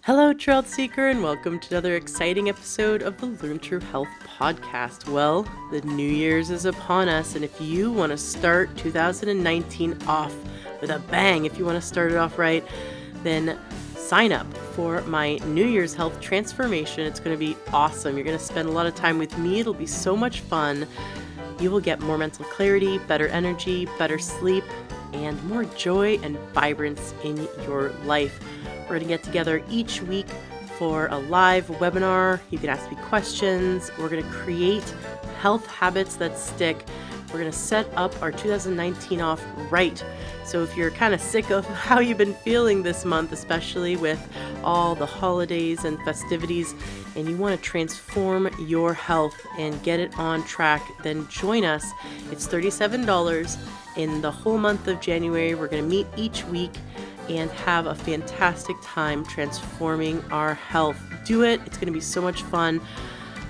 Hello, Trail Seeker, and welcome to another exciting episode of the Learn True Health podcast. Well, the New Year's is upon us, and if you want to start 2019 off with a bang, if you want to start it off right, then sign up for my New Year's Health Transformation. It's going to be awesome. You're going to spend a lot of time with me. It'll be so much fun. You will get more mental clarity, better energy, better sleep, and more joy and vibrance in your life. We're going to get together each week for a live webinar. You can ask me questions. We're going to create health habits that stick. We're going to set up our 2019 off right. So if you're kind of sick of how you've been feeling this month, especially with all the holidays and festivities, and you want to transform your health and get it on track, then join us. It's $37 in the whole month of January. We're going to meet each week and have a fantastic time transforming our health. Do it. It's going to be so much fun.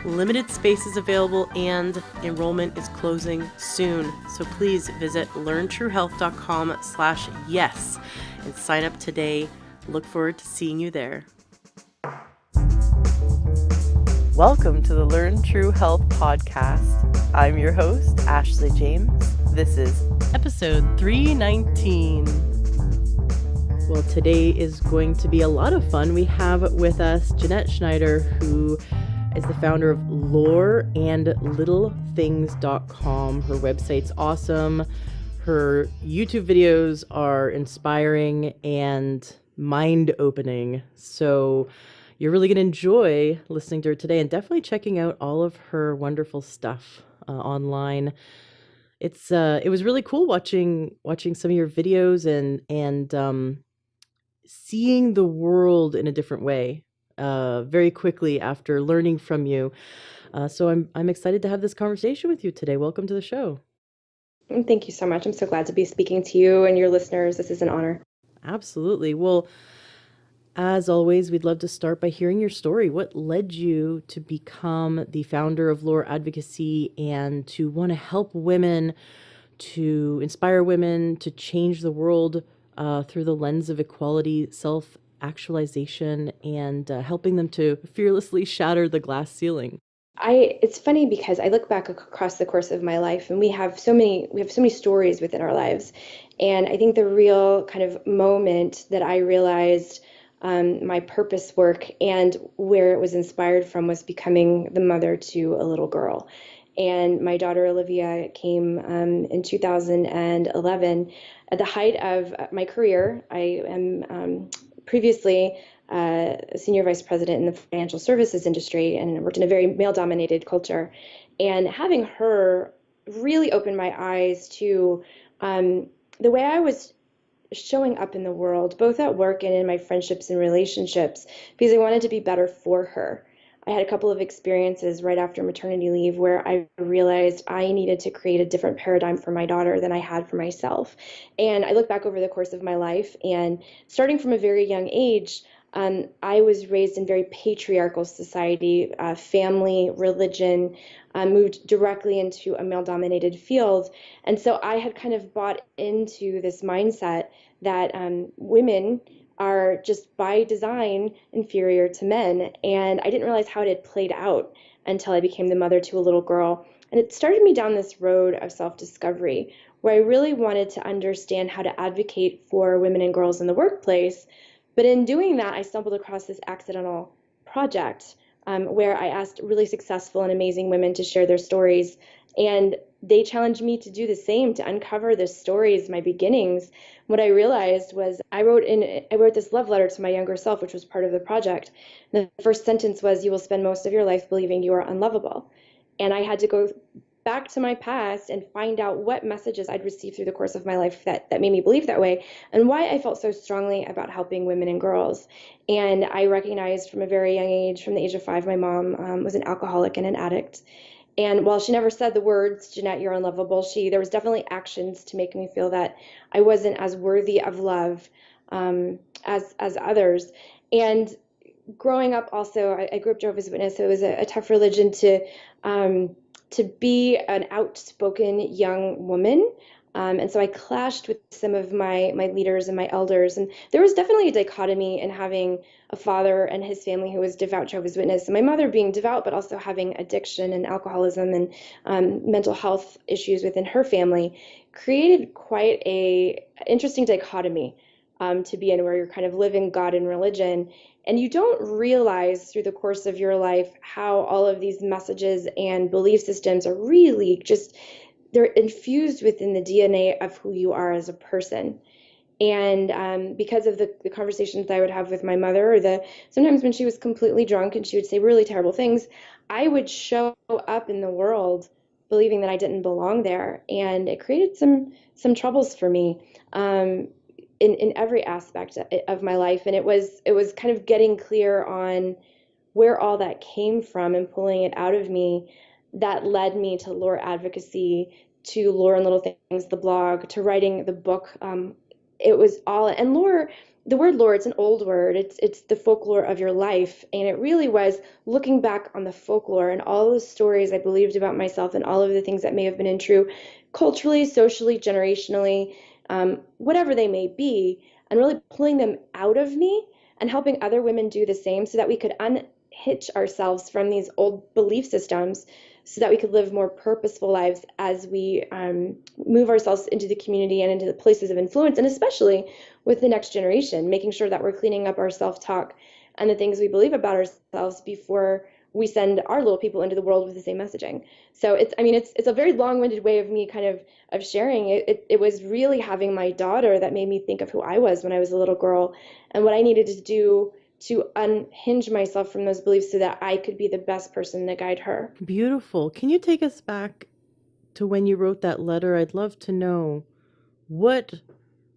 Limited spaces available and enrollment is closing soon. So please visit learntruehealth.com/yes and sign up today. Look forward to seeing you there. Welcome to the Learn True Health podcast. I'm your host, Ashley James. This is episode 319. Well, today is going to be a lot of fun. We have with us Jeanette Schneider, who is the founder of loreandlittlethings.com. Her website's awesome. Her YouTube videos are inspiring and mind-opening. So you're really going to enjoy listening to her today and definitely checking out all of her wonderful stuff online. It was really cool watching some of your videos and seeing the world in a different way very quickly after learning from you. So I'm excited to have this conversation with you today. Welcome to the show. Thank you so much. I'm so glad to be speaking to you and your listeners. This is an honor. Absolutely. Well, as always, we'd love to start by hearing your story. What led you to become the founder of Lore Advocacy and to want to help women, to inspire women to change the world through the lens of equality, self-actualization, and helping them to fearlessly shatter the glass ceiling? It's funny because I look back across the course of my life and we have so many stories within our lives. And I think the real kind of moment that I realized my purpose work and where it was inspired from was becoming the mother to a little girl. And my daughter Olivia came in 2011 at the height of my career. I am previously a senior vice president in the financial services industry and worked in a very male-dominated culture. And having her really opened my eyes to the way I was showing up in the world, both at work and in my friendships and relationships, because I wanted to be better for her. I had a couple of experiences right after maternity leave where I realized I needed to create a different paradigm for my daughter than I had for myself. And I look back over the course of my life, and starting from a very young age, I was raised in very patriarchal society, family, religion, moved directly into a male-dominated field. And so I had kind of bought into this mindset that women are just by design inferior to men. And I didn't realize how it had played out until I became the mother to a little girl. And it started me down this road of self-discovery where I really wanted to understand how to advocate for women and girls in the workplace. But in doing that, I stumbled across this accidental project where I asked really successful and amazing women to share their stories. And they challenged me to do the same, to uncover the stories, my beginnings. What I realized was I wrote this love letter to my younger self, which was part of the project. The first sentence was, "You will spend most of your life believing you are unlovable." And I had to go back to my past and find out what messages I'd received through the course of my life that made me believe that way, and why I felt so strongly about helping women and girls. And I recognized from a very young age, from the age of 5, my mom was an alcoholic and an addict. And while she never said the words, "Jeanette, you're unlovable," there was definitely actions to make me feel that I wasn't as worthy of love as others. And growing up, also, I grew up Jehovah's Witness, so it was a tough religion to be an outspoken young woman. And so I clashed with some of my leaders and my elders. And there was definitely a dichotomy in having a father and his family who was devout Jehovah's Witness, and my mother being devout, but also having addiction and alcoholism and mental health issues within her family, created quite a interesting dichotomy to be in, where you're kind of living God and religion. And you don't realize through the course of your life how all of these messages and belief systems are really just, they're infused within the DNA of who you are as a person. And because of the conversations that I would have with my mother, or the sometimes when she was completely drunk and she would say really terrible things, I would show up in the world believing that I didn't belong there, and it created some troubles for me in every aspect of my life. And it was kind of getting clear on where all that came from and pulling it out of me that led me to lore advocacy, to Lore and Little Things, the blog, to writing the book. It was all, and lore, the word lore, it's an old word. It's the folklore of your life, and it really was looking back on the folklore and all the stories I believed about myself and all of the things that may have been untrue, culturally, socially, generationally, whatever they may be, and really pulling them out of me and helping other women do the same, so that we could unhitch ourselves from these old belief systems, so that we could live more purposeful lives as we move ourselves into the community and into the places of influence, and especially with the next generation, making sure that we're cleaning up our self-talk and the things we believe about ourselves before we send our little people into the world with the same messaging. So it's a very long-winded way of me kind of sharing it. It was really having my daughter that made me think of who I was when I was a little girl, and what I needed to do to unhinge myself from those beliefs so that I could be the best person to guide her. Beautiful. Can you take us back to when you wrote that letter? I'd love to know what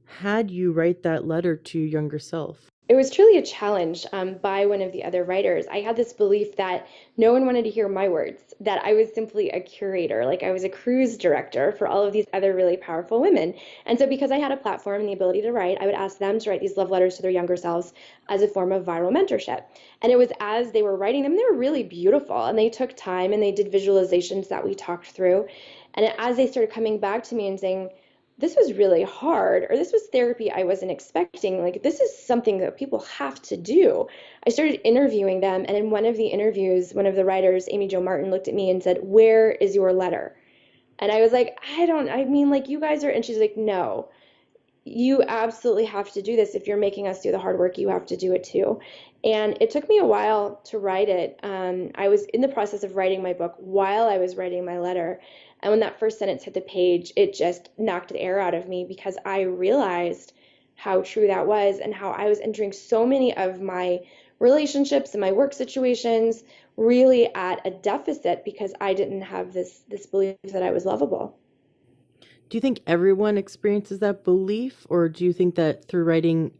had you write that letter to your younger self. It was truly a challenge by one of the other writers. I had this belief that no one wanted to hear my words, that I was simply a curator, like I was a cruise director for all of these other really powerful women. And so, because I had a platform and the ability to write, I would ask them to write these love letters to their younger selves as a form of viral mentorship. And it was as they were writing them, they were really beautiful, and they took time and they did visualizations that we talked through. And as they started coming back to me and saying, this was really hard, or this was therapy I wasn't expecting, like this is something that people have to do, I started interviewing them. And in one of the interviews, one of the writers, Amy Jo Martin, looked at me and said, where is your letter? And I was like, I mean, like, you guys are, and she's like, no, you absolutely have to do this. If you're making us do the hard work, you have to do it too. And it took me a while to write it. I was in the process of writing my book while I was writing my letter. And when that first sentence hit the page, it just knocked the air out of me, because I realized how true that was, and how I was entering so many of my relationships and my work situations really at a deficit, because I didn't have this belief that I was lovable. Do you think everyone experiences that belief, or do you think that through writing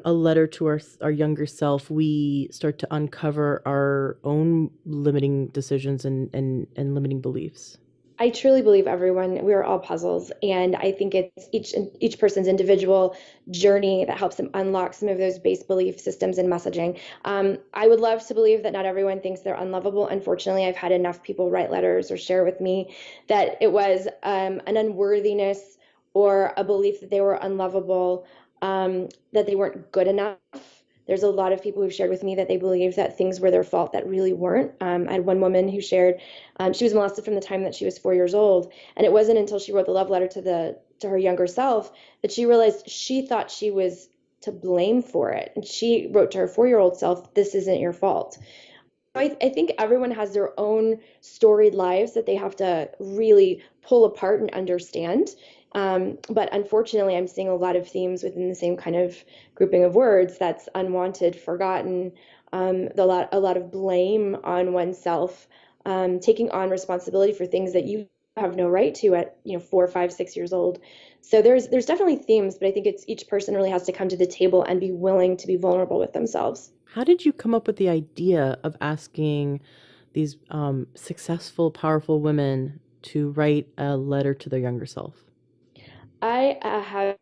a letter to our younger self, we start to uncover our own limiting decisions and limiting beliefs? I truly believe everyone, we are all puzzles, and I think it's each person's individual journey that helps them unlock some of those base belief systems and messaging. I would love to believe that not everyone thinks they're unlovable. Unfortunately, I've had enough people write letters or share with me that it was an unworthiness or a belief that they were unlovable, that they weren't good enough. There's a lot of people who've shared with me that they believe that things were their fault that really weren't. I had one woman who shared she was molested from the time that she was 4 years old, and it wasn't until she wrote the love letter to her younger self that she realized she thought she was to blame for it. And she wrote to her 4-year-old self, "This isn't your fault." I think everyone has their own storied lives that they have to really pull apart and understand. But unfortunately, I'm seeing a lot of themes within the same kind of grouping of words, that's unwanted, forgotten, a lot of blame on oneself, taking on responsibility for things that you have no right to at 4, 5, 6 years old. So there's definitely themes, but I think it's each person really has to come to the table and be willing to be vulnerable with themselves. How did you come up with the idea of asking these successful, powerful women to write a letter to their younger self? I have,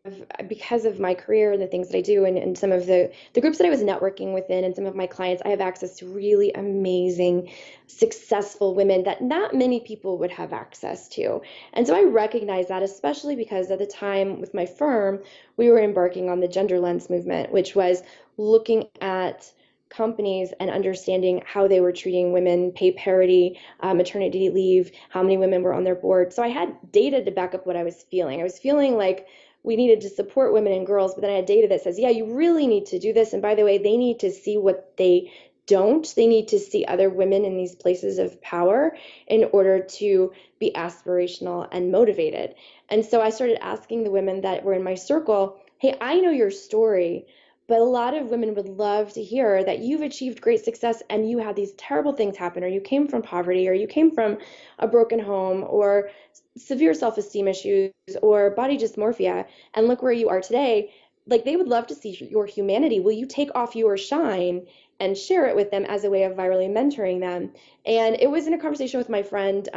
because of my career and the things that I do, and some of the groups that I was networking within, and some of my clients, I have access to really amazing, successful women that not many people would have access to. And so I recognize that, especially because at the time with my firm, we were embarking on the gender lens movement, which was looking at companies and understanding how they were treating women, pay parity, maternity leave, how many women were on their board. So I had data to back up what I was feeling. I was feeling like we needed to support women and girls, but then I had data that says, yeah, you really need to do this. And by the way, they need to see what they don't. They need to see other women in these places of power in order to be aspirational and motivated. And so I started asking the women that were in my circle, hey, I know your story, but a lot of women would love to hear that you've achieved great success and you had these terrible things happen, or you came from poverty, or you came from a broken home, or severe self-esteem issues, or body dysmorphia, and look where you are today. Like, they would love to see your humanity. Will you take off your shine and share it with them as a way of virally mentoring them? And it was in a conversation with my friend,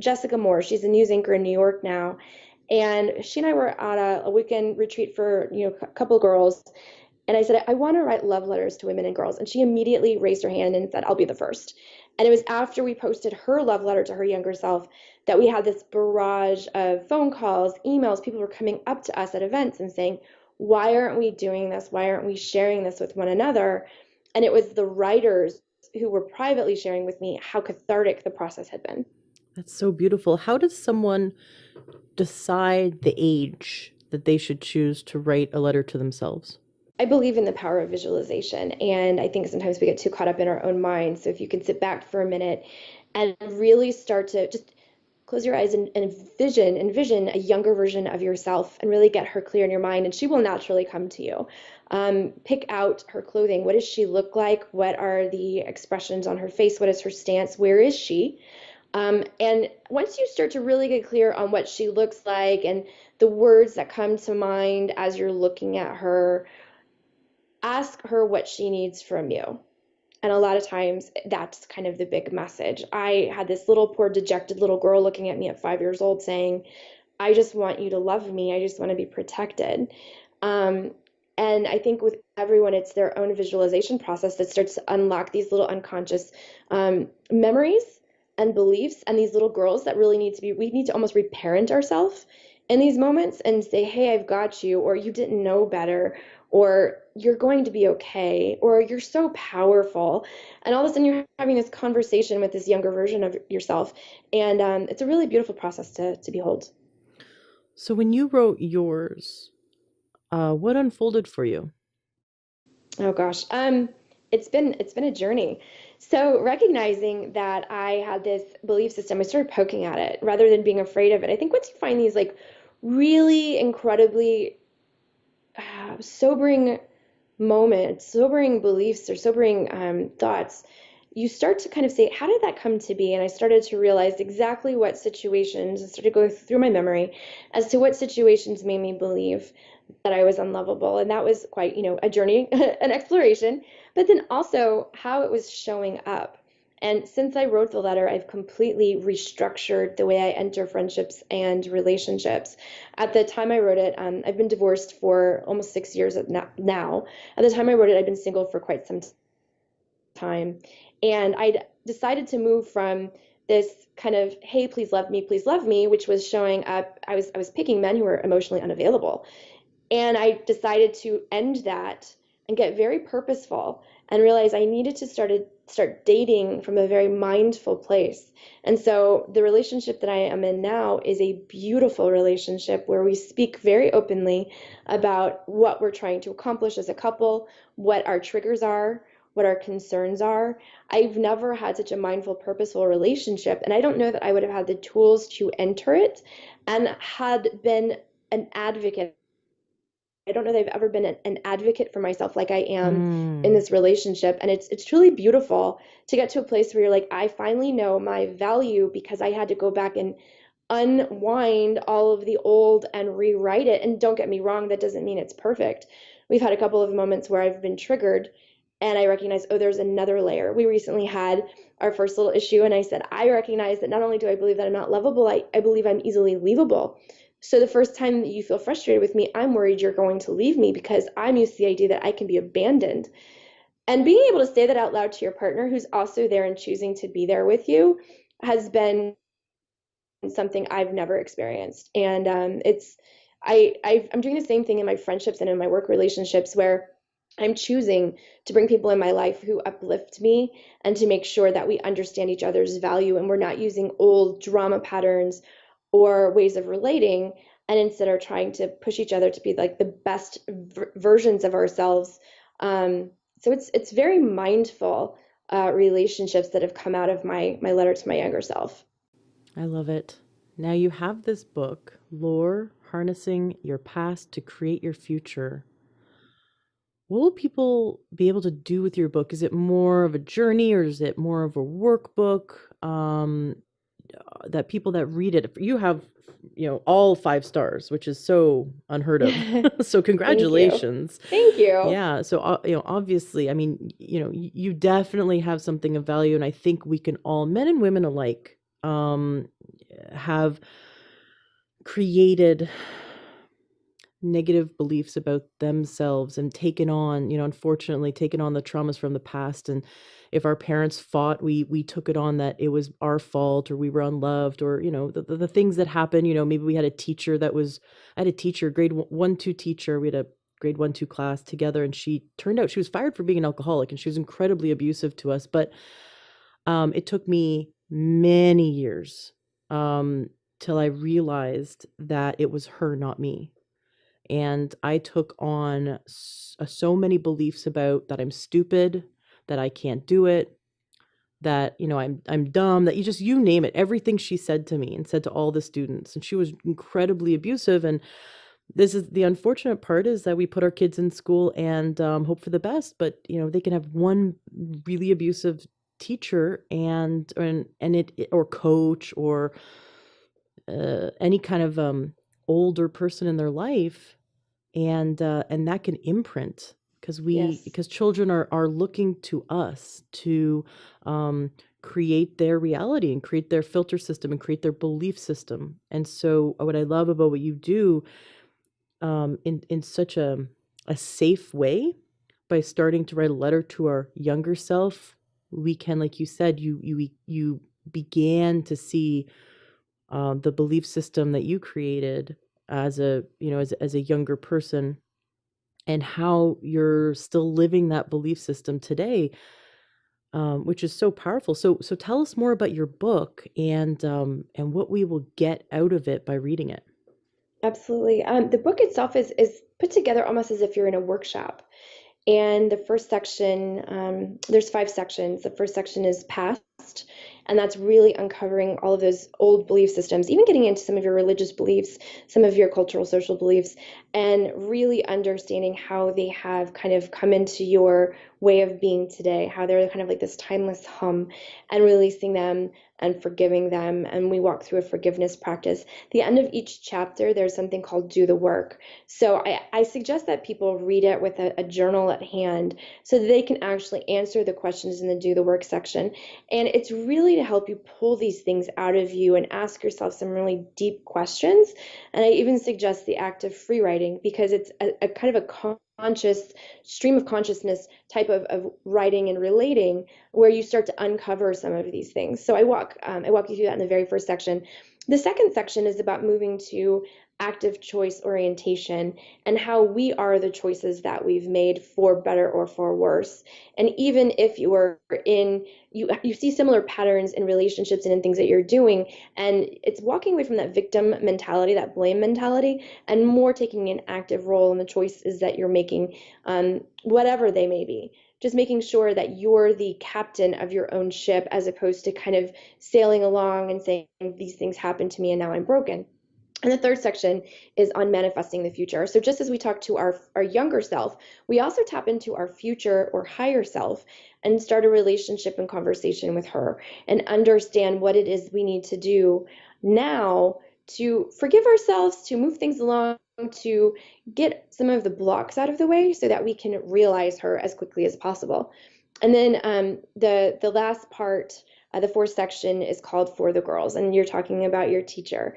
Jessica Moore. She's a news anchor in New York now. And she and I were at a weekend retreat for, a couple of girls, and I said, I want to write love letters to women and girls. And she immediately raised her hand and said, I'll be the first. And it was after we posted her love letter to her younger self that we had this barrage of phone calls, emails. People were coming up to us at events and saying, why aren't we doing this? Why aren't we sharing this with one another? And it was the writers who were privately sharing with me how cathartic the process had been. That's so beautiful. How does someone decide the age that they should choose to write a letter to themselves? I believe in the power of visualization, and I think sometimes we get too caught up in our own minds. So if you can sit back for a minute and really start to just close your eyes and envision a younger version of yourself and really get her clear in your mind, and she will naturally come to you. Pick out her clothing. What does she look like? What are the expressions on her face? What is her stance? Where is she? And once you start to really get clear on what she looks like and the words that come to mind as you're looking at her, ask her what she needs from you. And a lot of times that's kind of the big message. I had this little poor dejected little girl looking at me at 5 years old saying, I just want you to love me. I just want to be protected. Um, and I think with everyone, it's their own visualization process that starts to unlock these little unconscious memories and beliefs. And these little girls that really need to be, we need to almost reparent ourselves in these moments and say, hey, I've got you, or you didn't know better, or you're going to be okay, or you're so powerful. And all of a sudden you're having this conversation with this younger version of yourself. And it's a really beautiful process to behold. So when you wrote yours, what unfolded for you? Oh gosh. It's been a journey. So recognizing that I had this belief system, I started poking at it rather than being afraid of it. I think once you find these like really incredibly sobering moments, sobering beliefs, or sobering thoughts, you start to kind of say, how did that come to be? And I started to realize exactly what situations, and started to go through my memory as to what situations made me believe that I was unlovable. And that was quite, a journey, an exploration, but then also how it was showing up. And since I wrote the letter, I've completely restructured the way I enter friendships and relationships. At the time I wrote it, I've been divorced for almost 6 years now. At the time I wrote it, I'd been single for quite some time. And I'd decided to move from this kind of, hey, please love me, which was showing up. I was picking men who were emotionally unavailable. And I decided to end that and get very purposeful and realize I needed to start dating from a very mindful place. And so the relationship that I am in now is a beautiful relationship where we speak very openly about what we're trying to accomplish as a couple, what our triggers are, what our concerns are. I've never had such a mindful, purposeful relationship, and I don't know that I would have had the tools to enter it and had been an advocate. I don't know that I've ever been an advocate for myself like I am in Mm. this relationship. And it's truly beautiful to get to a place where you're like, I finally know my value because I had to go back and unwind all of the old and rewrite it. And don't get me wrong, that doesn't mean it's perfect. We've had a couple of moments where I've been triggered and I recognize, oh, there's another layer. We recently had our first little issue, and I said, I recognize that not only do I believe that I'm not lovable, I believe I'm easily leavable. So the first time that you feel frustrated with me, I'm worried you're going to leave me because I'm used to the idea that I can be abandoned. And being able to say that out loud to your partner who's also there and choosing to be there with you has been something I've never experienced. And I'm doing the same thing in my friendships and in my work relationships where I'm choosing to bring people in my life who uplift me and to make sure that we understand each other's value and we're not using old drama patterns or ways of relating, and instead are trying to push each other to be like the best versions of ourselves. So it's very mindful relationships that have come out of my letter to my younger self. I love it. Now you have this book, Lore, Harnessing Your Past to Create Your Future. What will people be able to do with your book? Is it more of a journey or is it more of a workbook? That people that read it, you have, all 5 stars, which is so unheard of. So Thank you. congratulations. Thank you. Yeah. So, obviously, I mean, you definitely have something of value. And I think we can all, men and women alike, have created negative beliefs about themselves and taken on, unfortunately taken on the traumas from the past. And if our parents fought, we took it on that it was our fault or we were unloved, or, the things that happen, maybe we had a teacher I had a teacher, grade 1, 2 teacher. We had a grade 1, 2 class together, and she turned out she was fired for being an alcoholic, and she was incredibly abusive to us. But it took me many years till I realized that it was her, not me. And I took on so many beliefs about that I'm stupid, that I can't do it, that, I'm dumb, that you name it, everything she said to me and said to all the students. And she was incredibly abusive. And this is the unfortunate part, is that we put our kids in school and hope for the best, but they can have one really abusive teacher and it or coach or any kind of older person in their life, and that can imprint, Yes. because children are looking to us to create their reality and create their filter system and create their belief system. And so what I love about what you do, in such a safe way, by starting to write a letter to our younger self, we can, like you said, you began to see the belief system that you created as a younger person, and how you're still living that belief system today, which is so powerful. So tell us more about your book, and what we will get out of it by reading it. Absolutely. The book itself is put together almost as if you're in a workshop. And the first section, there's 5 sections. The first section is past, and that's really uncovering all of those old belief systems, even getting into some of your religious beliefs, some of your cultural, social beliefs, and really understanding how they have kind of come into your way of being today, how they're kind of like this timeless hum, and releasing them and forgiving them. And we walk through a forgiveness practice. The end of each chapter, there's something called do the work. So I suggest that people read it with a journal at hand so that they can actually answer the questions in the do the work section. And it's really to help you pull these things out of you and ask yourself some really deep questions. And I even suggest the act of free writing, because it's a kind of a conscious stream of consciousness type of writing and relating, where you start to uncover some of these things. So I walk you through that in the very first section. The second section is about moving to active choice orientation and how we are the choices that we've made, for better or for worse. And even if you are in you see similar patterns in relationships and in things that you're doing, and it's walking away from that victim mentality, that blame mentality, and more taking an active role in the choices that you're making, whatever they may be. Just making sure that you're the captain of your own ship, as opposed to kind of sailing along and saying, these things happened to me and now I'm broken. And the third section is on manifesting the future. So just as we talk to our younger self, we also tap into our future or higher self and start a relationship and conversation with her and understand what it is we need to do now to forgive ourselves, to move things along, to get some of the blocks out of the way so that we can realize her as quickly as possible. And then the last part, the fourth section, is called For the Girls, and you're talking about your teacher.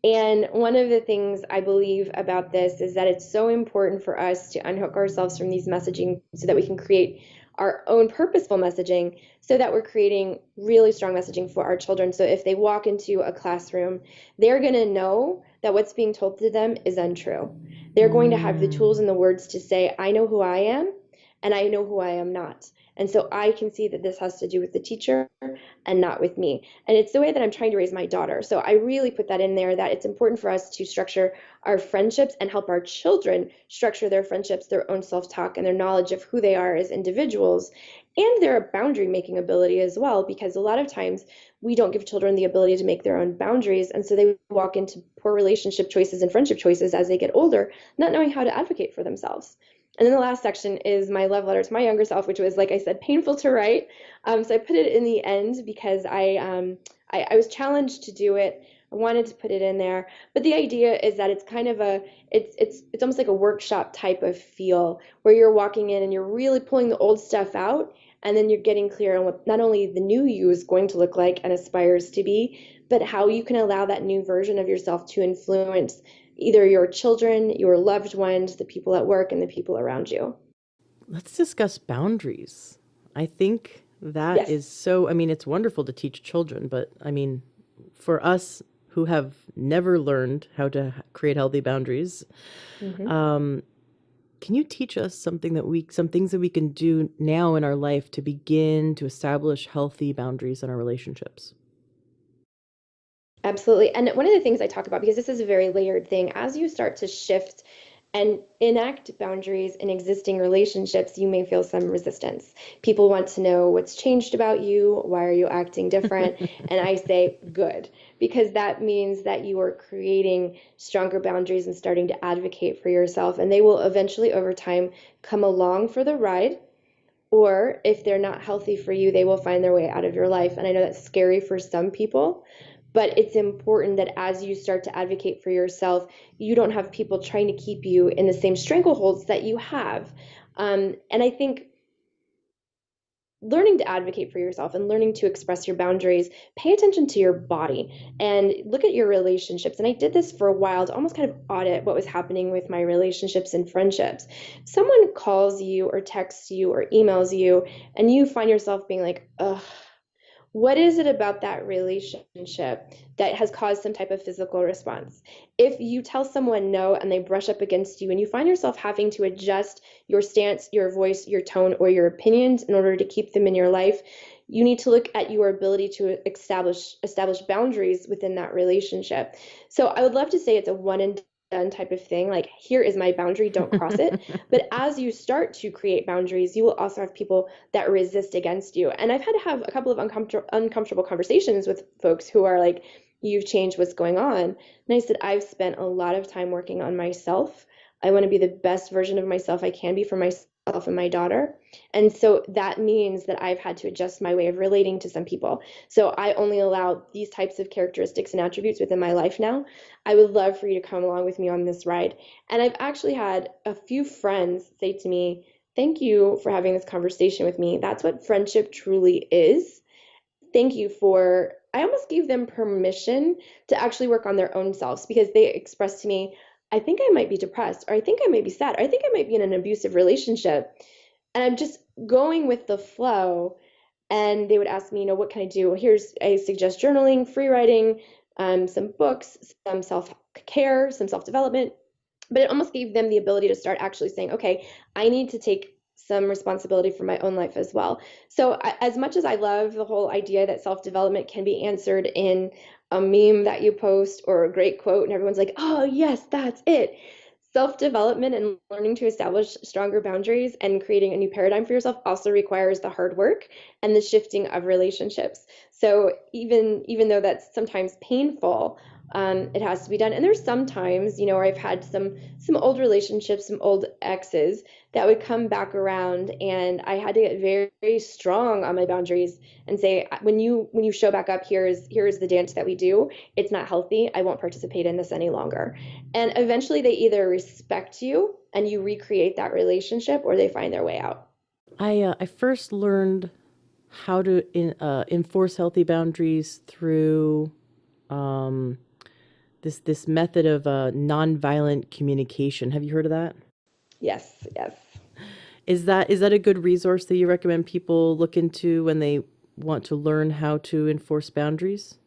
And one of the things I believe about this is that it's so important for us to unhook ourselves from these messaging so that we can create our own purposeful messaging so that we're creating really strong messaging for our children. So if they walk into a classroom, they're going to know that what's being told to them is untrue. They're going to have the tools Mm. and the words to say, I know who I am and I know who I am not. And so I can see that this has to do with the teacher and not with me. And it's the way that I'm trying to raise my daughter. So I really put that in there, that it's important for us to structure our friendships and help our children structure their friendships, their own self-talk, and their knowledge of who they are as individuals, and their boundary making ability as well, because a lot of times we don't give children the ability to make their own boundaries, and so they walk into poor relationship choices and friendship choices as they get older, not knowing how to advocate for themselves. And then the last section is my love letter to my younger self, which was, like I said, painful to write. So I put it in the end because I was challenged to do it. I wanted to put it in there, but the idea is that it's kind of it's almost like a workshop type of feel where you're walking in and you're really pulling the old stuff out, and then you're getting clear on what not only the new you is going to look like and aspires to be, but how you can allow that new version of yourself to influence either your children, your loved ones, the people at work, and the people around you. Let's discuss boundaries. I think that Yes. is so, I mean, it's wonderful to teach children, but I mean, for us who have never learned how to create healthy boundaries, Hmm. um, can you teach us some things that we can do now in our life to begin to establish healthy boundaries in our relationships? Absolutely. And one of the things I talk about, because this is a very layered thing, as you start to shift and enact boundaries in existing relationships, you may feel some resistance. People want to know what's changed about you. Why are you acting different? And I say, good, because that means that you are creating stronger boundaries and starting to advocate for yourself. And they will eventually, over time, come along for the ride. Or if they're not healthy for you, they will find their way out of your life. And I know that's scary for some people, but it's important that as you start to advocate for yourself, you don't have people trying to keep you in the same strangleholds that you have. And I think learning to advocate for yourself and learning to express your boundaries, pay attention to your body and look at your relationships. And I did this for a while to almost kind of audit what was happening with my relationships and friendships. Someone calls you or texts you or emails you, and you find yourself being like, ugh, what is it about that relationship that has caused some type of physical response? If you tell someone no and they brush up against you and you find yourself having to adjust your stance, your voice, your tone, or your opinions in order to keep them in your life, you need to look at your ability to establish boundaries within that relationship. So I would love to say it's a one and done type of thing, like here is my boundary, don't cross it. But as you start to create boundaries, you will also have people that resist against you. And I've had to have a couple of uncomfortable conversations with folks who are like, you've changed, what's going on? And I said, I've spent a lot of time working on myself. I want to be the best version of myself I can be for myself and my daughter. And so that means that I've had to adjust my way of relating to some people. So I only allow these types of characteristics and attributes within my life now. I would love for you to come along with me on this ride. And I've actually had a few friends say to me, thank you for having this conversation with me. That's what friendship truly is. Thank you for, I almost gave them permission to actually work on their own selves because they expressed to me, I think I might be depressed, or I think I might be sad, or I think I might be in an abusive relationship. And I'm just going with the flow. And they would ask me, what can I do? Here's, I suggest journaling, free writing, some books, some self care, some self development, but it almost gave them the ability to start actually saying, okay, I need to take some responsibility for my own life as well. So as much as I love the whole idea that self-development can be answered in a meme that you post or a great quote and everyone's like, oh yes, that's it. Self-development and learning to establish stronger boundaries and creating a new paradigm for yourself also requires the hard work and the shifting of relationships. So even though that's sometimes painful, it has to be done. And there's sometimes, where I've had some old relationships, some old exes that would come back around, and I had to get very, very strong on my boundaries and say, when you show back up, here's the dance that we do. It's not healthy. I won't participate in this any longer. And eventually, they either respect you and you recreate that relationship, or they find their way out. I first learned how to enforce healthy boundaries through um, this method of nonviolent communication. Have you heard of that? Yes, yes. Is that a good resource that you recommend people look into when they want to learn how to enforce boundaries?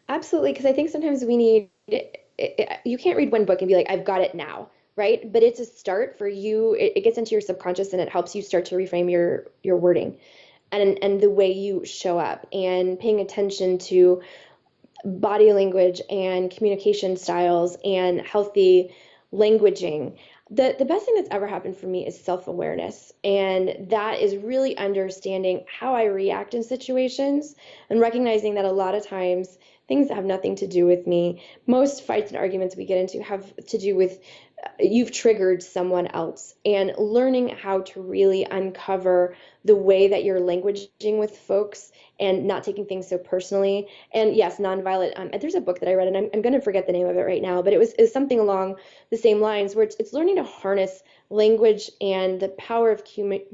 Absolutely, because I think sometimes we need you can't read one book and be like, I've got it now, right? But it's a start for you. It gets into your subconscious and it helps you start to reframe your wording and the way you show up and paying attention to body language and communication styles and healthy languaging. The best thing that's ever happened for me is self-awareness. And that is really understanding how I react in situations and recognizing that a lot of times things that have nothing to do with me, most fights and arguments we get into have to do with you've triggered someone else, and learning how to really uncover the way that you're languaging with folks and not taking things so personally. And yes, nonviolent. There's a book that I read, and I'm going to forget the name of it right now, but it was something along the same lines where it's learning to harness language and the power of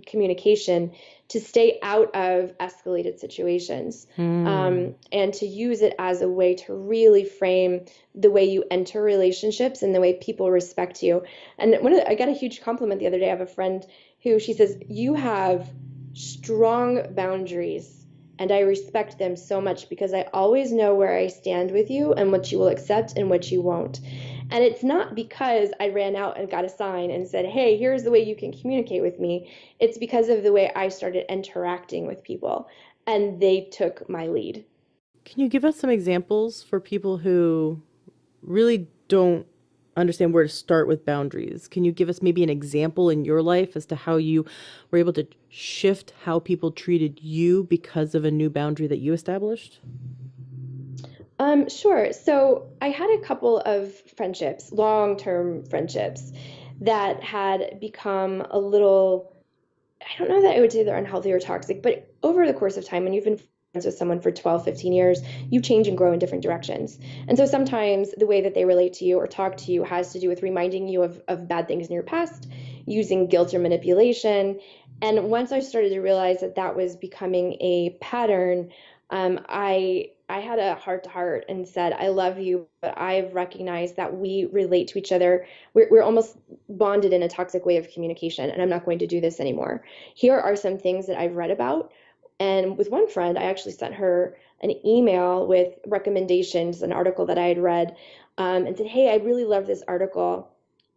communication to stay out of escalated situations, and to use it as a way to really frame the way you enter relationships and the way people respect you. And I got a huge compliment the other day. I have a friend who she says, "You have strong boundaries, and I respect them so much because I always know where I stand with you and what you will accept and what you won't." And it's not because I ran out and got a sign and said, "Hey, here's the way you can communicate with me." It's because of the way I started interacting with people, and they took my lead. Can you give us some examples for people who really don't understand where to start with boundaries? Can you give us maybe an example in your life as to how you were able to shift how people treated you because of a new boundary that you established? Sure. So I had a couple of friendships, long-term friendships, that had become a little, I don't know that I would say they're unhealthy or toxic, but over the course of time, when you've been friends with someone for 12, 15 years, you change and grow in different directions. And so sometimes the way that they relate to you or talk to you has to do with reminding you of bad things in your past, using guilt or manipulation. And once I started to realize that that was becoming a pattern, I had a heart to heart and said, "I love you, but I've recognized that we relate to each other. We're almost bonded in a toxic way of communication, and I'm not going to do this anymore. Here are some things that I've read about." And with one friend, I actually sent her an email with recommendations, an article that I had read, and said, "Hey, I really love this article,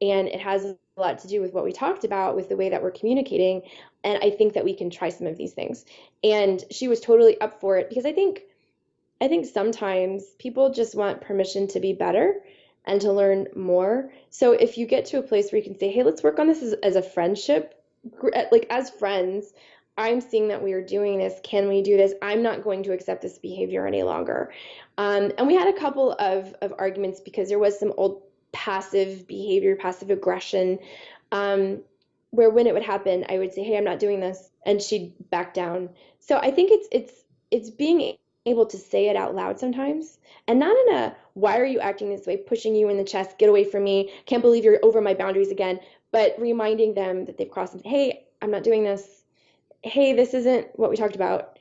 and it has a lot to do with what we talked about with the way that we're communicating, and I think that we can try some of these things." And she was totally up for it because I think sometimes people just want permission to be better and to learn more. So if you get to a place where you can say, "Hey, let's work on this as a friendship, like as friends, I'm seeing that we are doing this. Can we do this? I'm not going to accept this behavior any longer." And we had a couple of arguments because there was some old passive behavior, passive aggression, um, where when it would happen, I would say, "Hey, I'm not doing this," and she'd back down. So I think it's being able to say it out loud sometimes, and not in a "why are you acting this way," pushing you in the chest, "get away from me, can't believe you're over my boundaries again," but reminding them that they've crossed them. "Hey, I'm not doing this. Hey, this isn't what we talked about."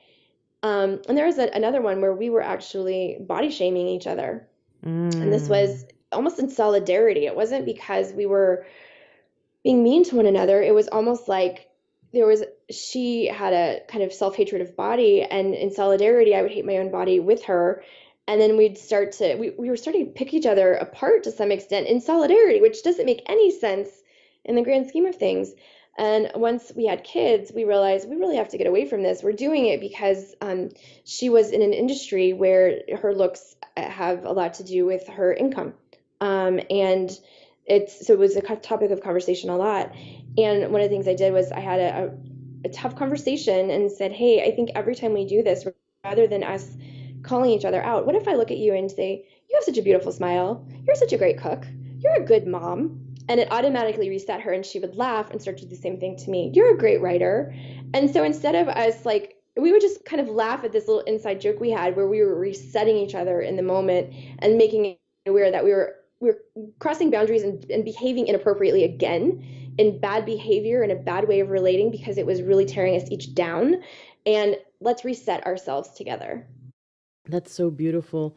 And there was another one where we were actually body shaming each other, and this Mm. was almost in solidarity. It wasn't because we were being mean to one another. It was almost like there was she had a kind of self-hatred of body, and in solidarity I would hate my own body with her, and then we'd start to we were starting to pick each other apart to some extent in solidarity, which doesn't make any sense in the grand scheme of things. And once we had kids, we realized we really have to get away from this. We're doing it because she was in an industry where her looks have a lot to do with her income, and it was a topic of conversation a lot. And one of the things I did was I had a tough conversation and said, "Hey, I think every time we do this, rather than us calling each other out, what if I look at you and say, 'You have such a beautiful smile. You're such a great cook. You're a good mom.'" And it automatically reset her, and she would laugh and start to do the same thing to me. "You're a great writer." And so instead of us like, we would just kind of laugh at this little inside joke we had where we were resetting each other in the moment and making it aware that we were crossing boundaries and behaving inappropriately again, in bad behavior and a bad way of relating because it was really tearing us each down. And let's reset ourselves together. That's so beautiful.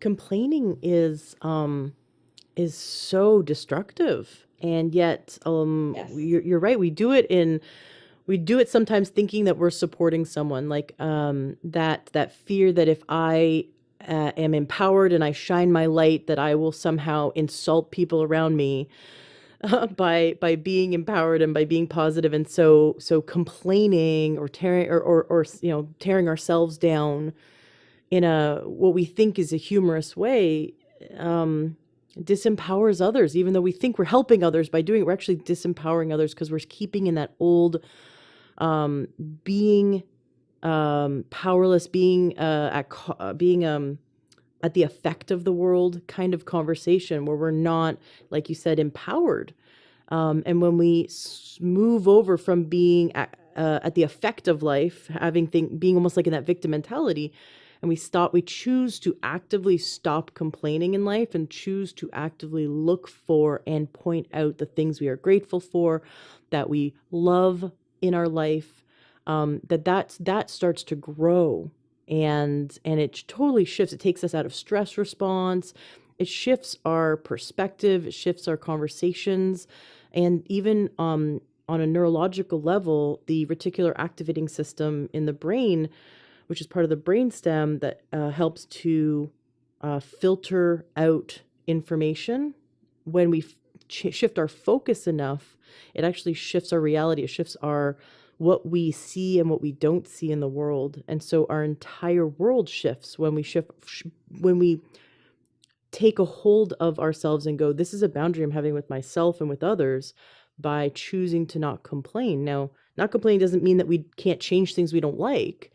complaining is so destructive. And yet, Yes. you're right. We do it sometimes thinking that we're supporting someone, like that fear that if I am empowered and I shine my light, that I will somehow insult people around me by being empowered and by being positive. And so complaining or tearing or tearing ourselves down in a what we think is a humorous way, um, disempowers others. Even though we think we're helping others by doing it, we're actually disempowering others because we're keeping in that old um, being powerless, being at the effect of the world kind of conversation where we're not, like you said, empowered. And when we move over from being at the effect of life, being almost like in that victim mentality, and we choose to actively stop complaining in life and choose to actively look for and point out the things we are grateful for, that we love in our life, that starts to grow, and it totally shifts. It takes us out of stress response. It shifts our perspective. It shifts our conversations, and even on a neurological level, the reticular activating system in the brain, which is part of the brainstem that helps to filter out information. When we shift our focus enough, it actually shifts our reality. It shifts our what we see and what we don't see in the world, and so our entire world shifts when when we take a hold of ourselves and go, this is a boundary I'm having with myself and with others by choosing to not complain. Now, not complaining doesn't mean that we can't change things we don't like,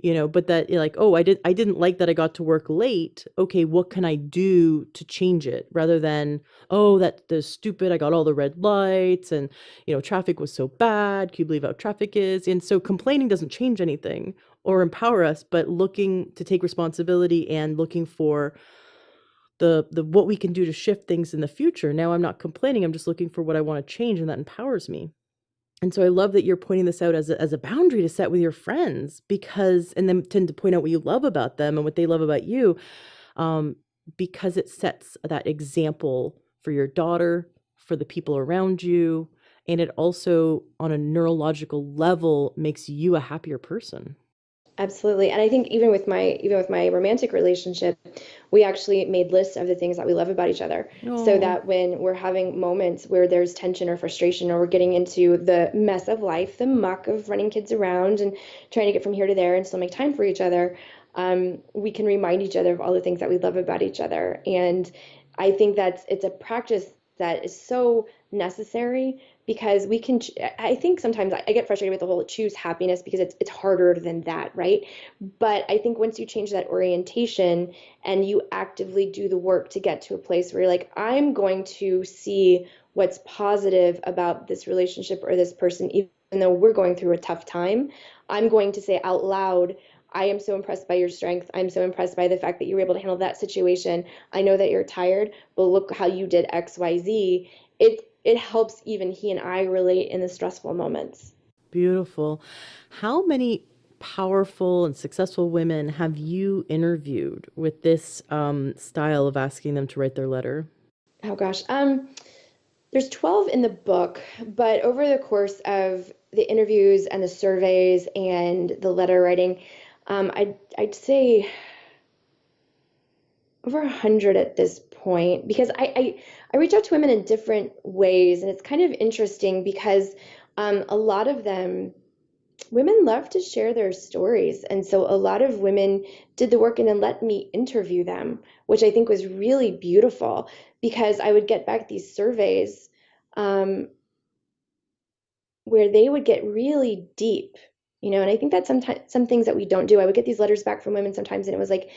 but that like, oh, I didn't like that I got to work late. Okay, what can I do to change it? Rather than, oh, that's stupid. I got all the red lights and, traffic was so bad. Can you believe how traffic is? And so complaining doesn't change anything or empower us, but looking to take responsibility and looking for the what we can do to shift things in the future. Now I'm not complaining. I'm just looking for what I want to change, and that empowers me. And so I love that you're pointing this out as a boundary to set with your friends, because, and then tend to point out what you love about them and what they love about you, um, because it sets that example for your daughter, for the people around you, and it also, on a neurological level, makes you a happier person. Absolutely. And I think even with my romantic relationship, we actually made lists of the things that we love about each other. So Oh, that when we're having moments where there's tension or frustration, or we're getting into the mess of life, the muck of running kids around and trying to get from here to there and still make time for each other, we can remind each other of all the things that we love about each other. And I think it's a practice that is so necessary, because I think sometimes I get frustrated with the whole choose happiness, because it's harder than that, right? But I think once you change that orientation and you actively do the work to get to a place where you're like, I'm going to see what's positive about this relationship or this person, even though we're going through a tough time, I'm going to say out loud, I am so impressed by your strength. I'm so impressed by the fact that you were able to handle that situation. I know that you're tired, but look how you did XYZ. It helps even he and I relate in the stressful moments. beautiful. How many powerful and successful women have you interviewed with this style of asking them to write their letter? Oh gosh. There's 12 in the book, but over the course of the interviews and the surveys and the letter writing, I'd say over 100 at this point, because I reach out to women in different ways, and it's kind of interesting because a lot of them, women love to share their stories. And so a lot of women did the work and then let me interview them, which I think was really beautiful, because I would get back these surveys um, where they would get really deep, and I think that's sometimes some things that we don't do. I would get these letters back from women sometimes, and it was like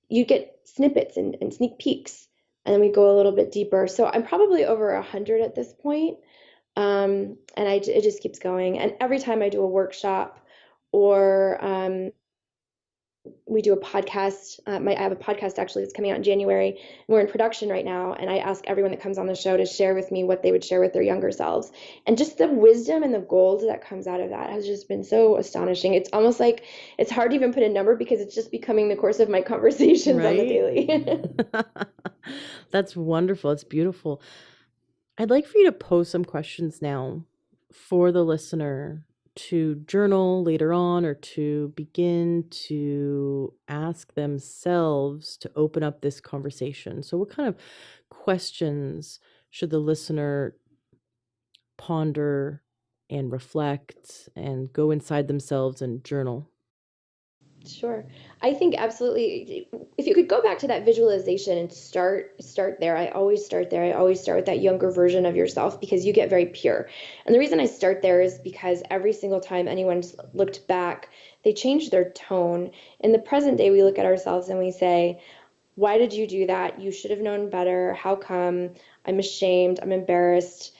you get snippets and sneak peeks, and then we go a little bit deeper. So I'm probably over 100 at this point. And it just keeps going. And every time I do a workshop or we do a podcast. I have a podcast actually that's coming out in January. We're in production right now, and I ask everyone that comes on the show to share with me what they would share with their younger selves. And just the wisdom and the gold that comes out of that has just been so astonishing. It's almost like it's hard to even put a number because it's just becoming the course of my conversations on the Right? daily. That's wonderful. It's beautiful. I'd like for you to pose some questions now for the listener to journal later on, or to begin to ask themselves to open up this conversation. So what kind of questions should the listener ponder and reflect and go inside themselves and journal? Sure. I think absolutely. If you could go back to that visualization and start there. I always start there. I always start with that younger version of yourself because you get very pure. And the reason I start there is because every single time anyone's looked back, they change their tone. In the present day, we look at ourselves and we say, "Why did you do that? You should have known better. How come? I'm ashamed. I'm embarrassed."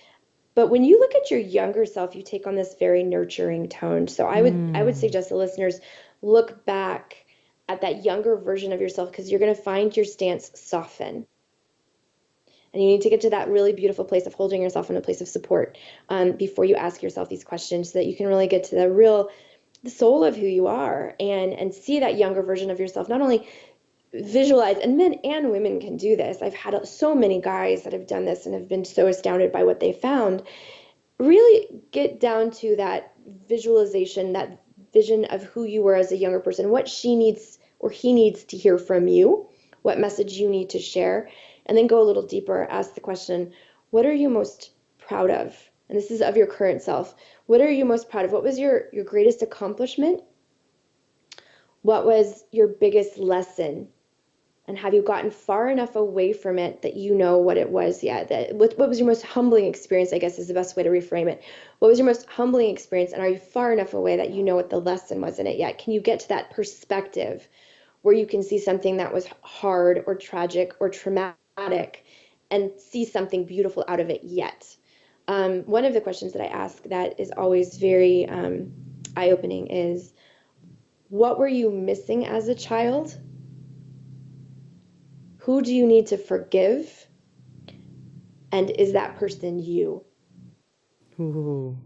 But when you look at your younger self, you take on this very nurturing tone. So I would Mm. suggest the listeners look back at that younger version of yourself because you're going to find your stance soften. And you need to get to that really beautiful place of holding yourself in a place of support before you ask yourself these questions so that you can really get to the soul of who you are and see that younger version of yourself. Not only visualize, and men and women can do this. I've had so many guys that have done this and have been so astounded by what they found. Really get down to that visualization, that vision of who you were as a younger person, what she needs or he needs to hear from you, what message you need to share, and then go a little deeper. Ask the question, what are you most proud of? And this is of your current self. What are you most proud of? What was your greatest accomplishment? What was your biggest lesson? And have you gotten far enough away from it that you know what it was yet? What was your most humbling experience, I guess is the best way to reframe it. What was your most humbling experience, and are you far enough away that you know what the lesson was in it yet? Can you get to that perspective where you can see something that was hard or tragic or traumatic and see something beautiful out of it yet? One of the questions that I ask that is always very eye-opening is, what were you missing as a child? Who do you need to forgive? And is that person you? Ooh.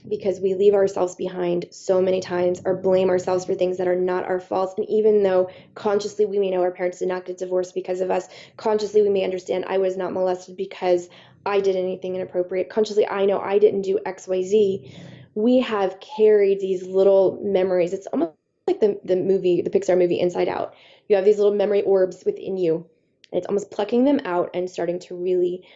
Because we leave ourselves behind so many times or blame ourselves for things that are not our faults. And even though consciously we may know our parents did not get divorced because of us, consciously we may understand I was not molested because I did anything inappropriate. Consciously I know I didn't do XYZ. We have carried these little memories. It's almost like the Pixar movie Inside Out. You have these little memory orbs within you. And it's almost plucking them out and starting to really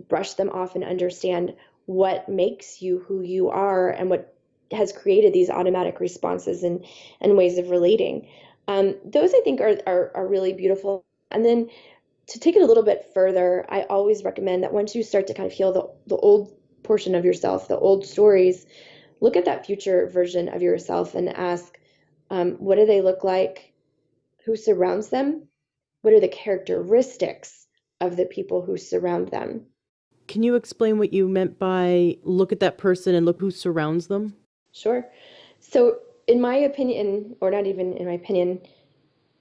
brush them off and understand what makes you who you are and what has created these automatic responses and ways of relating. Those I think are really beautiful. And then to take it a little bit further, I always recommend that once you start to kind of heal the old portion of yourself, the old stories, look at that future version of yourself and ask, what do they look like? Who surrounds them? What are the characteristics of the people who surround them? Can you explain what you meant by look at that person and look who surrounds them? Sure. So, in my opinion, or not even in my opinion,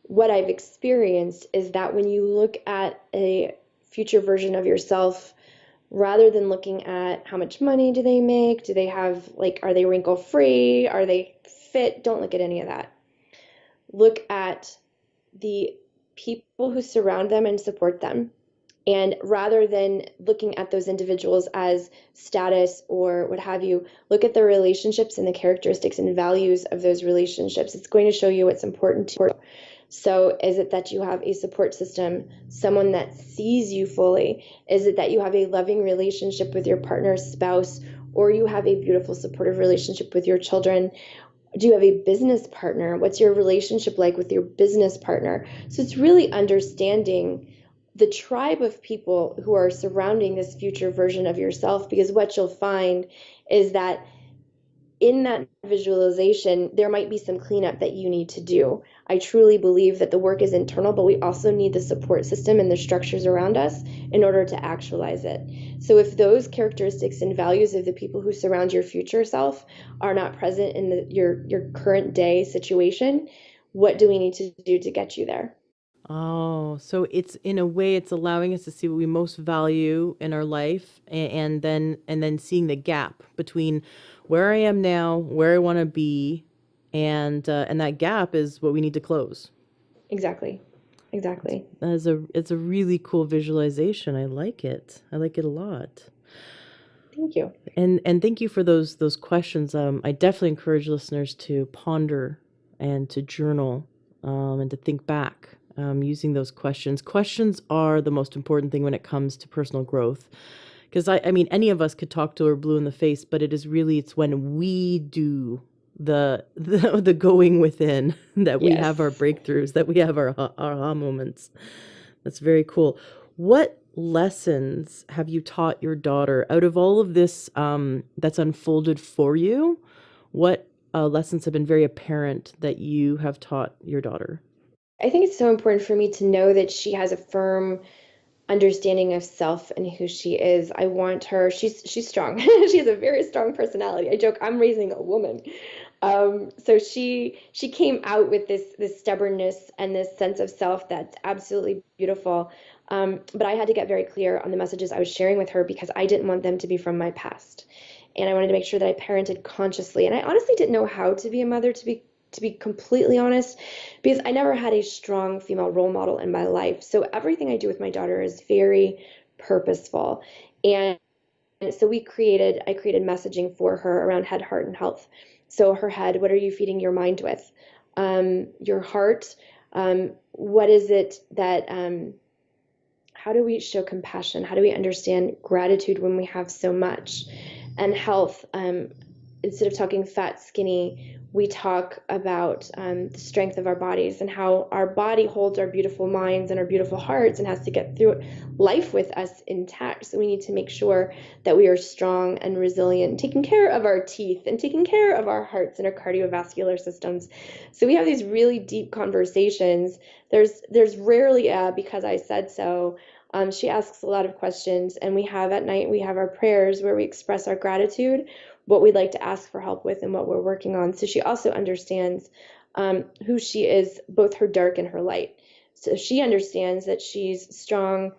what I've experienced is that when you look at a future version of yourself, rather than looking at how much money do they make, do they have, like, are they wrinkle free, are they fit, don't look at any of that. Look at the people who surround them and support them. And rather than looking at those individuals as status or what have you, look at the relationships and the characteristics and values of those relationships. It's going to show you what's important to you. So is it that you have a support system, someone that sees you fully? Is it that you have a loving relationship with your partner, spouse, or you have a beautiful supportive relationship with your children? Do you have a business partner? What's your relationship like with your business partner? So it's really understanding the tribe of people who are surrounding this future version of yourself, because what you'll find is that in that visualization, there might be some cleanup that you need to do. I truly believe that the work is internal, but we also need the support system and the structures around us in order to actualize it. So if those characteristics and values of the people who surround your future self are not present in your current day situation, what do we need to do to get you there? Oh, so it's in a way it's allowing us to see what we most value in our life and then seeing the gap between where I am now, where I want to be, and that gap is what we need to close. Exactly. Exactly. That is it's a really cool visualization. I like it. I like it a lot. Thank you. And thank you for those questions. I definitely encourage listeners to ponder and to journal, and to think back, using those questions. Questions are the most important thing when it comes to personal growth. Because I mean, any of us could talk to her blue in the face, but it's when we do the going within that we have our Yes. breakthroughs, that we have our aha moments. That's very cool. What lessons have you taught your daughter out of all of this, that's unfolded for you? What lessons have been very apparent that you have taught your daughter? I think it's so important for me to know that she has a firm understanding of self and who she is. I want her, she's strong. She has a very strong personality. I joke, I'm raising a woman. So she came out with this stubbornness and this sense of self that's absolutely beautiful. But I had to get very clear on the messages I was sharing with her because I didn't want them to be from my past. And I wanted to make sure that I parented consciously. And I honestly didn't know how to be a mother, to be completely honest, because I never had a strong female role model in my life. So everything I do with my daughter is very purposeful. And so I created messaging for her around head, heart, and health. So her head, what are you feeding your mind with? Your heart, what is it that, how do we show compassion? How do we understand gratitude when we have so much? And health, instead of talking fat, skinny, we talk about the strength of our bodies and how our body holds our beautiful minds and our beautiful hearts and has to get through life with us intact. So we need to make sure that we are strong and resilient, taking care of our teeth and taking care of our hearts and our cardiovascular systems. So we have these really deep conversations. There's rarely a because I said so. She asks a lot of questions, and at night we have our prayers where we express our gratitude, what we'd like to ask for help with, and what we're working on. So she also understands who she is, both her dark and her light. So she understands that she's strong,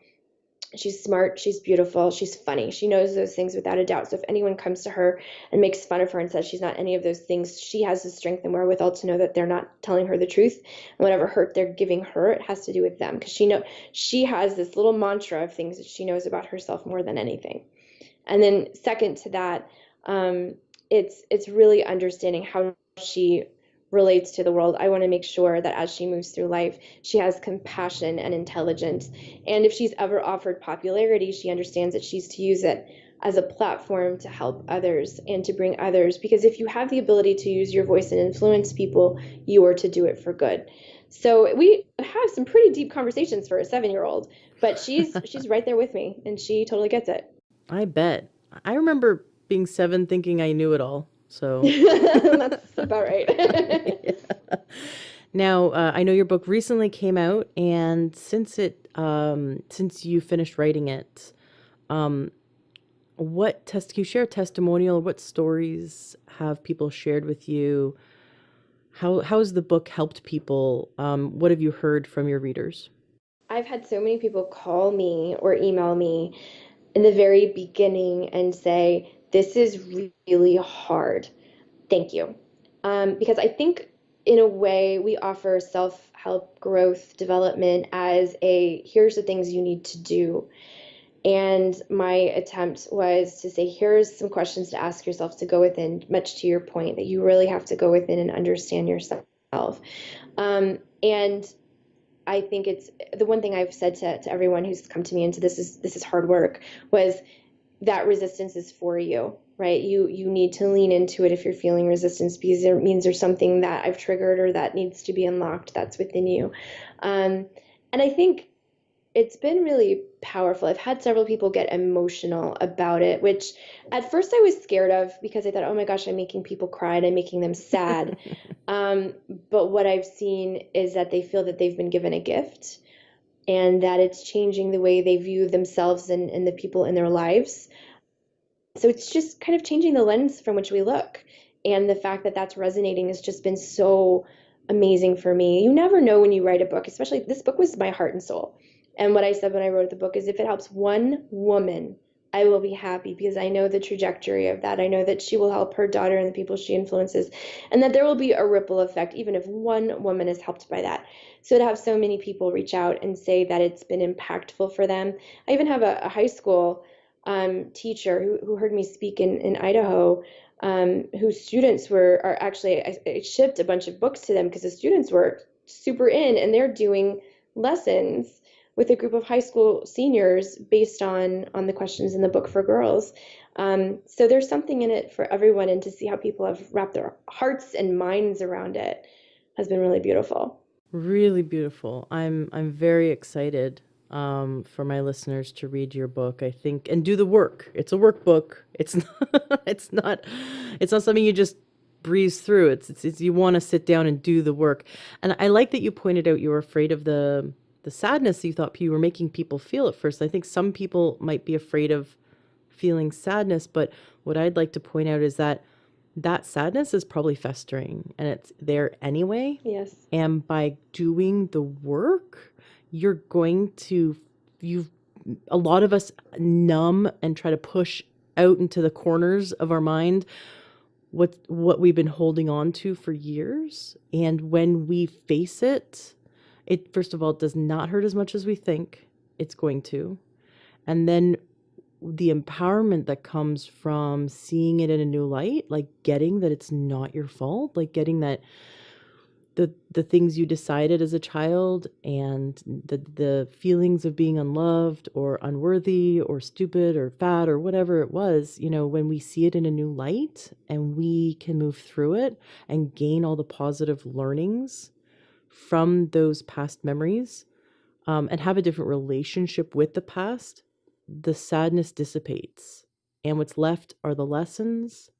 she's smart, she's beautiful, she's funny. She knows those things without a doubt. So if anyone comes to her and makes fun of her and says she's not any of those things, she has the strength and wherewithal to know that they're not telling her the truth. And whatever hurt they're giving her, it has to do with them. Because she has this little mantra of things that she knows about herself more than anything. And then second to that, it's really understanding how she relates to the world. I want to make sure that as she moves through life, she has compassion and intelligence. And if she's ever offered popularity, she understands that she's to use it as a platform to help others and to bring others. Because if you have the ability to use your voice and influence people, you are to do it for good. So we have some pretty deep conversations for a 7-year-old, but she's right there with me and she totally gets it. I bet. I remember being 7 thinking I knew it all. So That's about right. yeah. Now, I know your book recently came out, and since you finished writing it, um, can you share a testimonial? What stories have people shared with you? How has the book helped people? What have you heard from your readers? I've had so many people call me or email me in the very beginning and say, "This is really hard. Thank you." Because I think in a way we offer self-help growth development as here's the things you need to do. And my attempt was to say, here's some questions to ask yourself to go within, much to your point, that you really have to go within and understand yourself. And I think it's the one thing I've said to everyone who's come to me into this is hard work, was that resistance is for you, right? You need to lean into it if you're feeling resistance, because it means there's something that I've triggered or that needs to be unlocked that's within you. And I think it's been really powerful. I've had several people get emotional about it, which at first I was scared of because I thought, oh my gosh, I'm making people cry and I'm making them sad. But what I've seen is that they feel that they've been given a gift and that it's changing the way they view themselves and the people in their lives. So it's just kind of changing the lens from which we look. And the fact that that's resonating has just been so amazing for me. You never know when you write a book, especially this book was my heart and soul. And what I said when I wrote the book is if it helps one woman, I will be happy because I know the trajectory of that. I know that she will help her daughter and the people she influences, and that there will be a ripple effect, even if one woman is helped by that. So to have so many people reach out and say that it's been impactful for them. I even have a high school teacher who heard me speak in Idaho, whose students are actually, I shipped a bunch of books to them because the students were super in, and they're doing lessons with a group of high school seniors based on the questions in the book for girls. So there's something in it for everyone, and to see how people have wrapped their hearts and minds around it has been really beautiful. Really beautiful. I'm very excited for my listeners to read your book, I think, and do the work. It's a workbook. It's not, it's not something you just breeze through. It's you want to sit down and do the work. And I like that you pointed out you were afraid of the sadness you thought you were making people feel at first. I think some people might be afraid of feeling sadness, but what I'd like to point out is that that sadness is probably festering and it's there anyway. Yes. And by doing the work, you're going to, a lot of us numb and try to push out into the corners of our mind what we've been holding on to for years. And when we face it, it first of all does not hurt as much as we think it's going to. And then the empowerment that comes from seeing it in a new light, like getting that it's not your fault, like getting that the things you decided as a child and the feelings of being unloved or unworthy or stupid or fat or whatever it was, when we see it in a new light and we can move through it and gain all the positive learnings from those past memories, and have a different relationship with the past, the sadness dissipates. And what's left are the lessons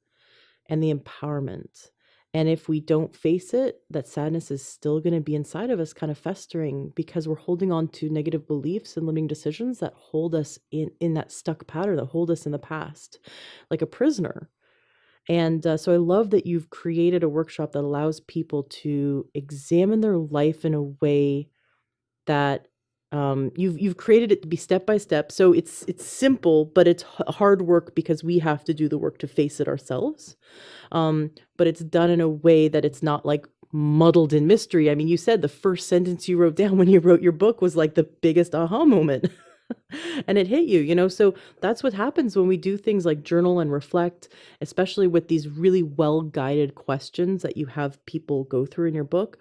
and the empowerment. And if we don't face it, that sadness is still going to be inside of us, kind of festering, because we're holding on to negative beliefs and limiting decisions that hold us in that stuck pattern, that hold us in the past, like a prisoner. And so I love that you've created a workshop that allows people to examine their life in a way that you've created it to be step by step. So it's simple, but it's hard work because we have to do the work to face it ourselves. But it's done in a way that it's not like muddled in mystery. I mean, you said the first sentence you wrote down when you wrote your book was like the biggest aha moment. And it hit you. So that's what happens when we do things like journal and reflect, especially with these really well-guided questions that you have people go through in your book.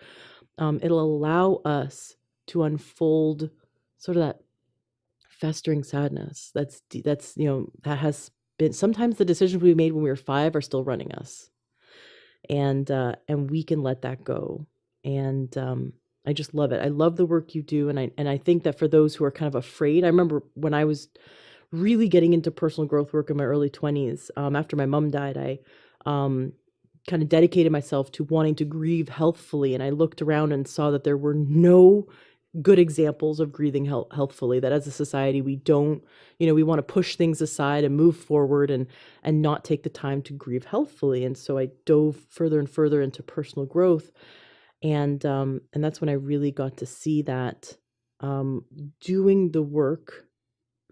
It'll allow us to unfold sort of that festering sadness that has been, sometimes the decisions we made when we were 5 are still running us, and we can let that go. And I just love it. I love the work you do, and I think that for those who are kind of afraid, I remember when I was really getting into personal growth work in my early 20s, after my mom died, I kind of dedicated myself to wanting to grieve healthfully, and I looked around and saw that there were no good examples of grieving healthfully, that as a society we don't, we want to push things aside and move forward and not take the time to grieve healthfully. And so I dove further and further into personal growth, and that's when I really got to see that doing the work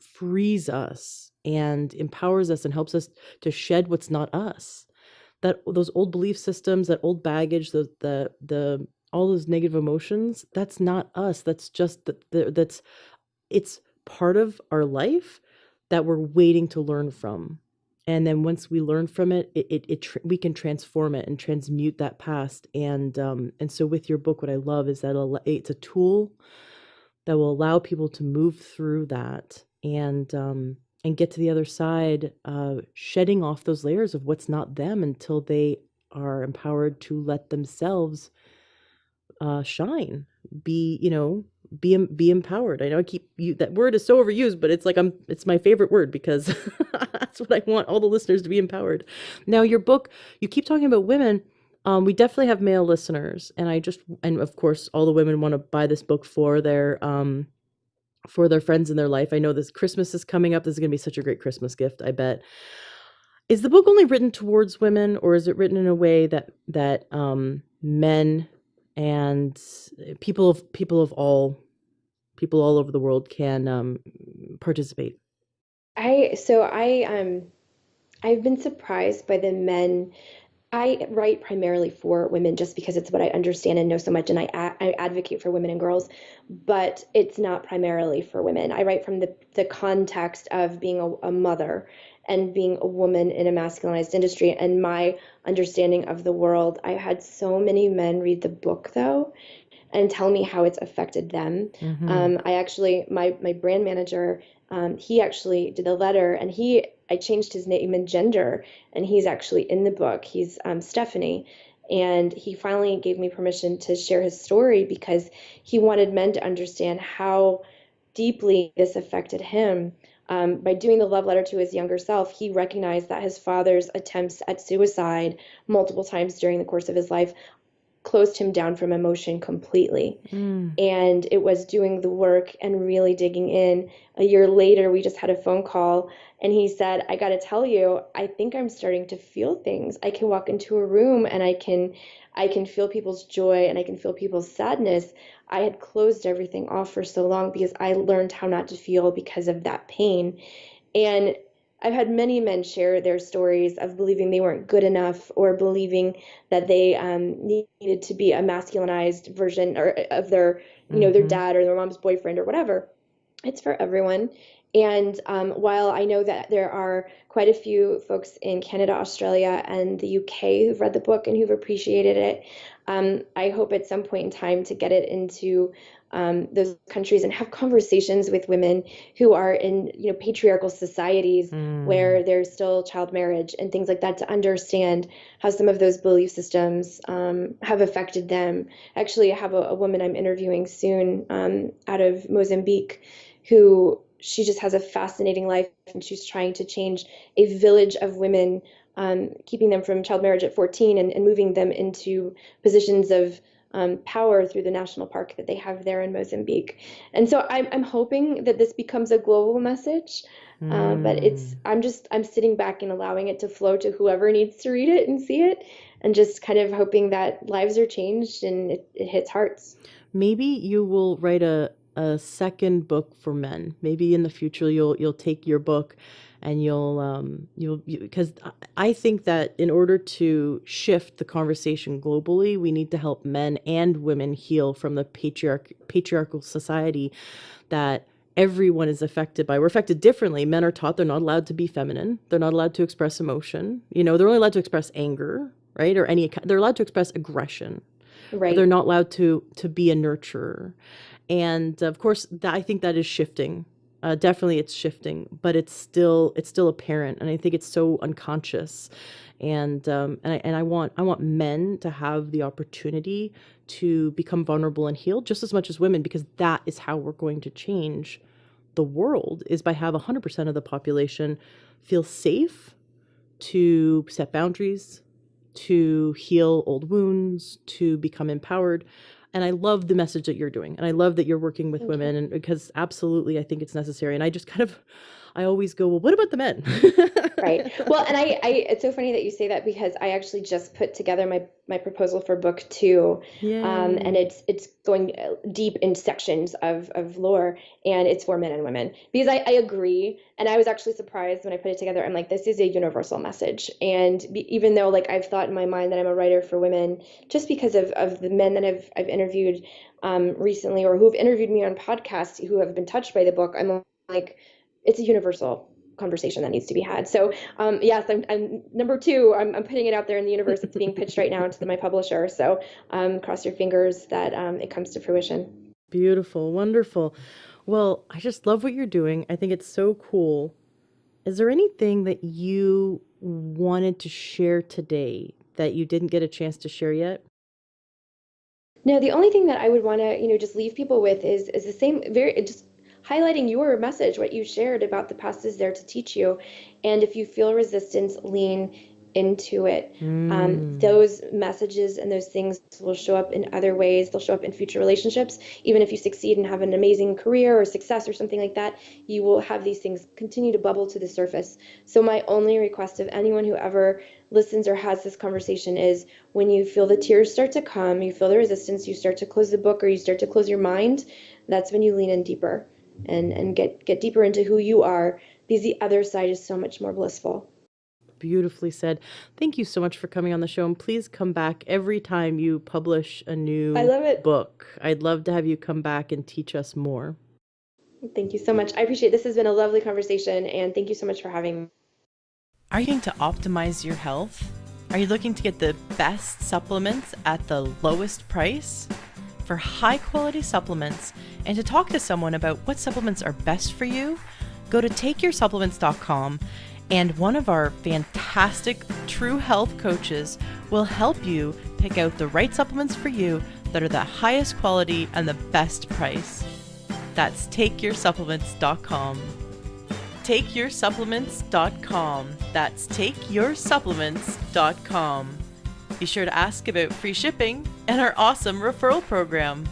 frees us and empowers us and helps us to shed what's not us, that those old belief systems, that old baggage, the all those negative emotions, that's not us. That's just that's it's part of our life that we're waiting to learn from. And then once we learn from it, we can transform it and transmute that past. And so with your book, what I love is that it's a tool that will allow people to move through that and get to the other side, shedding off those layers of what's not them until they are empowered to let themselves shine, be empowered. I know that word is so overused, but it's like it's my favorite word because that's what I want all the listeners to be empowered. Now, your book, you keep talking about women. We definitely have male listeners, and of course, all the women want to buy this book for their friends in their life. I know this Christmas is coming up. This is going to be such a great Christmas gift, I bet. Is the book only written towards women, or is it written in a way that men and people all over the world can participate. I've been surprised by the men. I write primarily for women just because it's what I understand and know so much, and I advocate for women and girls, but it's not primarily for women. I write from the context of being a mother and being a woman in a masculinized industry and my understanding of the world. I had so many men read the book, though, and tell me how it's affected them. Mm-hmm. My brand manager, he actually did a letter, and I changed his name and gender, and he's actually in the book. He's Stephanie, and he finally gave me permission to share his story because he wanted men to understand how deeply this affected him. By doing the love letter to his younger self, he recognized that his father's attempts at suicide multiple times during the course of his life closed him down from emotion completely. Mm. And it was doing the work and really digging in. A year later, we just had a phone call, and he said, I got to tell you, I think I'm starting to feel things. I can walk into a room and I can feel people's joy and I can feel people's sadness. I had closed everything off for so long because I learned how not to feel because of that pain. And I've had many men share their stories of believing they weren't good enough or believing that they needed to be a masculinized version or of their, their Mm-hmm. dad or their mom's boyfriend or whatever. It's for everyone. And while I know that there are quite a few folks in Canada, Australia, and the UK who've read the book and who've appreciated it, I hope at some point in time to get it into those countries and have conversations with women who are in patriarchal societies Mm. where there's still child marriage and things like that to understand how some of those belief systems have affected them. Actually, I have a woman I'm interviewing soon out of Mozambique who she just has a fascinating life and she's trying to change a village of women, keeping them from child marriage at 14 and moving them into positions of power through the national park that they have there in Mozambique. And so I'm hoping that this becomes a global message. But Mm. I'm sitting back and allowing it to flow to whoever needs to read it and see it, and just kind of hoping that lives are changed and it hits hearts. Maybe you will write a second book for men. Maybe in the future you'll take your book and because I think that in order to shift the conversation globally, we need to help men and women heal from the patriarchal society that everyone is affected by. We're affected differently. Men are taught they're not allowed to be feminine. They're not allowed to express emotion. They're only allowed to express anger, right? They're allowed to express aggression, but they're Right. not allowed to be a nurturer. And of course, I think that is shifting. Definitely, it's shifting, but it's still apparent, and I think it's so unconscious. And I want men to have the opportunity to become vulnerable and heal just as much as women, because that is how we're going to change the world, is by have 100% of the population feel safe to set boundaries, to heal old wounds, to become empowered. And I love the message that you're doing. And I love that you're working with Thank you. women, and because absolutely I think it's necessary. And I always go, well, what about the men? Right. Well, and it's so funny that you say that because I actually just put together my proposal for book two, and Yay. it's going deep in sections of lore, and it's for men and women because I agree, and I was actually surprised when I put it together. I'm like, this is a universal message, and even though like I've thought in my mind that I'm a writer for women, just because of the men that I've interviewed recently or who've interviewed me on podcasts who have been touched by the book, I'm like, it's a universal conversation that needs to be had. So yes, I'm number two. I'm putting it out there in the universe. It's being pitched right now to my publisher. So cross your fingers that it comes to fruition. Beautiful. Wonderful. Well, I just love what you're doing. I think it's so cool. Is there anything that you wanted to share today that you didn't get a chance to share yet? No, the only thing that I would want to, just leave people with is the same, very just highlighting your message, what you shared about the past is there to teach you. And if you feel resistance, lean into it. Mm. Those messages and those things will show up in other ways. They'll show up in future relationships. Even if you succeed and have an amazing career or success or something like that, you will have these things continue to bubble to the surface. So my only request of anyone who ever listens or has this conversation is when you feel the tears start to come, you feel the resistance, you start to close the book or you start to close your mind, that's when you lean in deeper and get deeper into who you are, because the other side is so much more blissful. Beautifully said. Thank you so much for coming on the show, and please come back every time you publish a new I love it. book. I'd love to have you come back and teach us more. Thank you so much. I appreciate it. This has been a lovely conversation, and thank you so much for having me. Are you looking to optimize your health? Are you looking to get the best supplements at the lowest price? For high quality supplements and to talk to someone about what supplements are best for you, go to takeyoursupplements.com and one of our fantastic true health coaches will help you pick out the right supplements for you that are the highest quality and the best price. That's takeyoursupplements.com. takeyoursupplements.com. That's takeyoursupplements.com. Be sure to ask about free shipping and our awesome referral program.